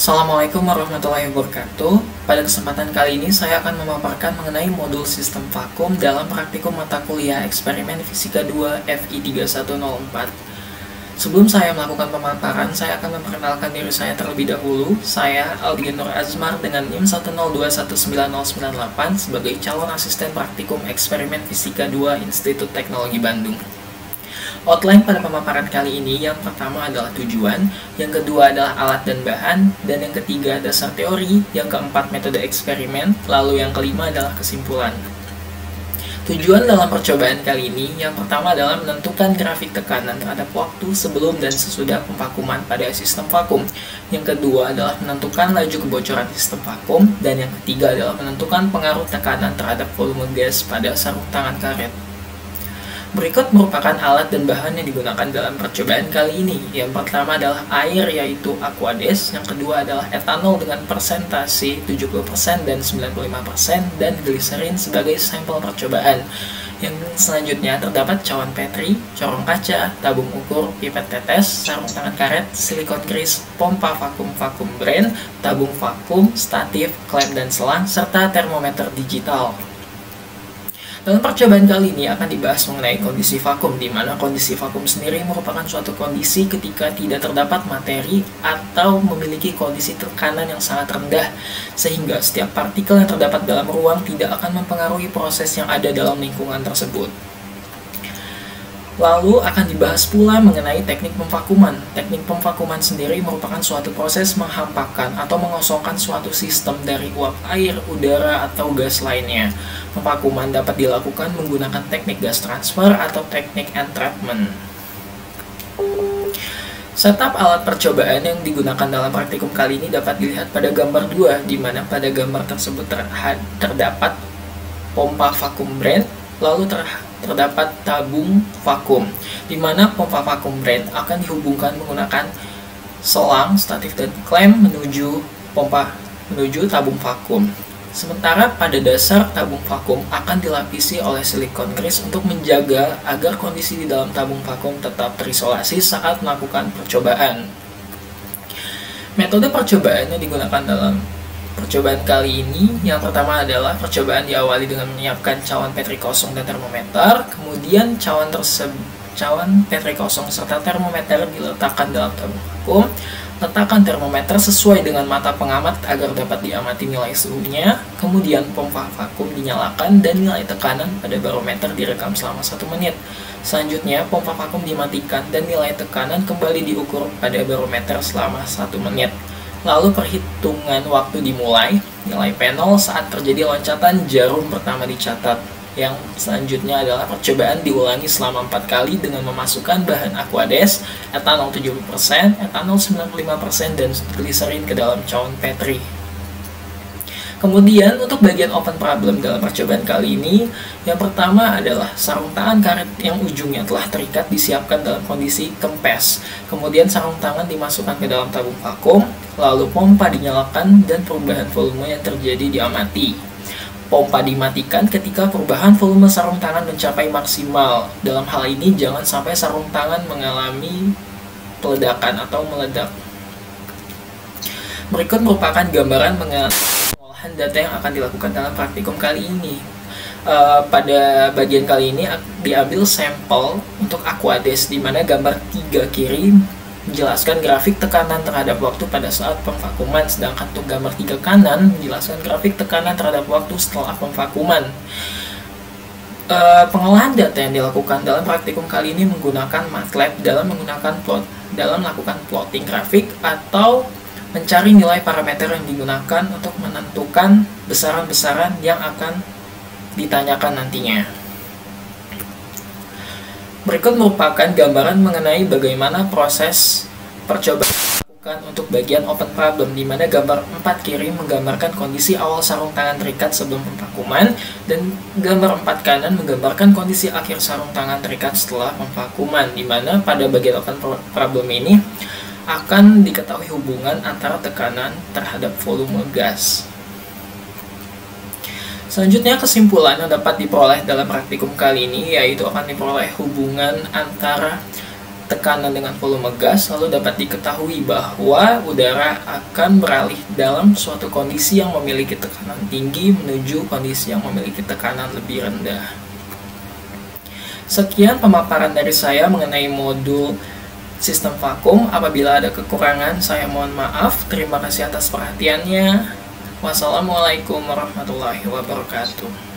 Assalamualaikum warahmatullahi wabarakatuh. Pada kesempatan kali ini saya akan memaparkan mengenai modul sistem vakum dalam praktikum mata kuliah eksperimen fisika 2 FI 3104. Sebelum saya melakukan pemaparan, saya akan memperkenalkan diri saya terlebih dahulu. Saya Aldi Nur Azmar dengan NIM 1021998 sebagai calon asisten praktikum eksperimen fisika 2 Institut Teknologi Bandung. Outline pada pemaparan kali ini, yang pertama adalah tujuan, yang kedua adalah alat dan bahan, dan yang ketiga dasar teori, yang keempat metode eksperimen, lalu yang kelima adalah kesimpulan. Tujuan dalam percobaan kali ini, yang pertama adalah menentukan grafik tekanan terhadap waktu sebelum dan sesudah pemvakuman pada sistem vakum. Yang kedua adalah menentukan laju kebocoran sistem vakum, dan yang ketiga adalah menentukan pengaruh tekanan terhadap volume gas pada sarung tangan karet. Berikut merupakan alat dan bahan yang digunakan dalam percobaan kali ini. Yang pertama adalah air, yaitu Aquades. Yang kedua adalah etanol dengan persentase 70% dan 95%, dan gliserin sebagai sampel percobaan. Yang selanjutnya terdapat cawan Petri, corong kaca, tabung ukur, pipet tetes, sarung tangan karet, silikon grease, pompa vakum brand, tabung vakum, statif, klem dan selang, serta termometer digital. Dalam percobaan kali ini akan dibahas mengenai kondisi vakum, di mana kondisi vakum sendiri merupakan suatu kondisi ketika tidak terdapat materi atau memiliki kondisi tekanan yang sangat rendah, sehingga setiap partikel yang terdapat dalam ruang tidak akan mempengaruhi proses yang ada dalam lingkungan tersebut. Lalu akan dibahas pula mengenai teknik pemvakuman. Teknik pemvakuman sendiri merupakan suatu proses menghampakan atau mengosongkan suatu sistem dari uap air, udara, atau gas lainnya. Pemvakuman dapat dilakukan menggunakan teknik gas transfer atau teknik entrapment. Setup alat percobaan yang digunakan dalam praktikum kali ini dapat dilihat pada gambar 2, di mana pada gambar tersebut terdapat pompa vakum brand, lalu terdapat tabung vakum, di mana pompa vakum brand akan dihubungkan menggunakan selang, statif, dan klem menuju tabung vakum. Sementara pada dasar tabung vakum akan dilapisi oleh silikon grease untuk menjaga agar kondisi di dalam tabung vakum tetap terisolasi saat melakukan percobaan. Metode percobaan yang digunakan dalam percobaan kali ini, yang pertama adalah percobaan diawali dengan menyiapkan cawan Petri kosong dan termometer. Kemudian cawan Petri kosong serta termometer diletakkan dalam tabung vakum. Letakkan termometer sesuai dengan mata pengamat agar dapat diamati nilai suhunya. Kemudian pompa vakum dinyalakan dan nilai tekanan pada barometer direkam selama 1 menit. Selanjutnya pompa vakum dimatikan dan nilai tekanan kembali diukur pada barometer selama 1 menit. Lalu perhitungan waktu dimulai, nilai P0 saat terjadi loncatan jarum pertama dicatat. Yang selanjutnya adalah percobaan diulangi selama 4 kali dengan memasukkan bahan Aquades, etanol 70%, etanol 95%, dan gliserin ke dalam cawan Petri. Kemudian untuk bagian open problem dalam percobaan kali ini, yang pertama adalah sarung tangan karet yang ujungnya telah terikat disiapkan dalam kondisi kempes. Kemudian sarung tangan dimasukkan ke dalam tabung vakum, lalu pompa dinyalakan dan perubahan volume yang terjadi diamati. Pompa dimatikan ketika perubahan volume sarung tangan mencapai maksimal. Dalam hal ini jangan sampai sarung tangan mengalami peledakan atau meledak. Berikut merupakan gambaran pengolahan data yang akan dilakukan dalam praktikum kali ini. Pada bagian kali ini diambil sampel untuk Aquades, di mana gambar 3 kiri menjelaskan grafik tekanan terhadap waktu pada saat pemvakuman, sedangkan untuk gambar 3 kanan menjelaskan grafik tekanan terhadap waktu setelah pemvakuman. Pengolahan data yang dilakukan dalam praktikum kali ini menggunakan MATLAB dalam melakukan plotting grafik atau mencari nilai parameter yang digunakan untuk menentukan besaran-besaran yang akan ditanyakan nantinya. Berikut merupakan gambaran mengenai bagaimana proses percobaan dilakukan untuk bagian open problem, di mana gambar 4 kiri menggambarkan kondisi awal sarung tangan terikat sebelum pemvakuman, dan gambar 4 kanan menggambarkan kondisi akhir sarung tangan terikat setelah pemvakuman, di mana pada bagian open problem ini akan diketahui hubungan antara tekanan terhadap volume gas. Selanjutnya, kesimpulan yang dapat diperoleh dalam praktikum kali ini yaitu akan diperoleh hubungan antara tekanan dengan volume gas, lalu dapat diketahui bahwa udara akan beralih dalam suatu kondisi yang memiliki tekanan tinggi menuju kondisi yang memiliki tekanan lebih rendah. Sekian pemaparan dari saya mengenai modul sistem vakum. Apabila ada kekurangan, saya mohon maaf. Terima kasih atas perhatiannya. Wassalamualaikum warahmatullahi wabarakatuh.